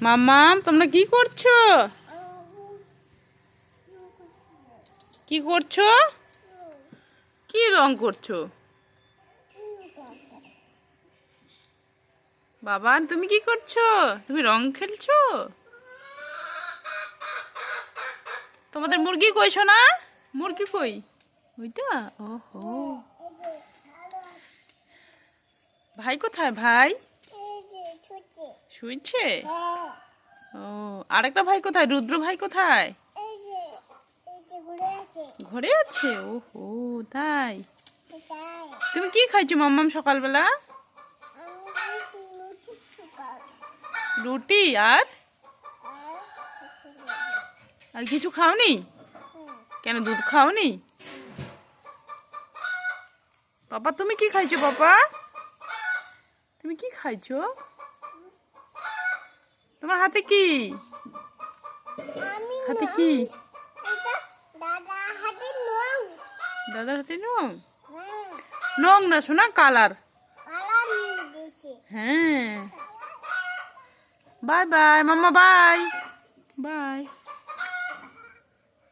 মাম্মাম তোমরা কি করছো? কি করছো? কি রং করছো? বাবা তুমি কি করছো? তুমি রং খেলছো? তোমাদের মুরগি কই সোনা? মুরগি কই? ওইটা? ওহো, ভাই কোথায়? ভাই শুইছে? ও, আরেকটা ভাই কোথায়? রুদ্র ভাই কোথায়? ঘরে আছে? ওহো, তাই। তুমি কি খাইছো মাম্মাম সকালবেলা? রুটি আর আর কিছু খাওনি? কেন দুধ খাওনি? পাপা তুমি কি খাইছো? পাপা তুমি কি খাইছো? তোমার হাতে কি? হাতে কি? দাদার হাতে নং? নং না শোনা, কালার। হ্যাঁ, বাই বাই মাম্মা, বাই বাই।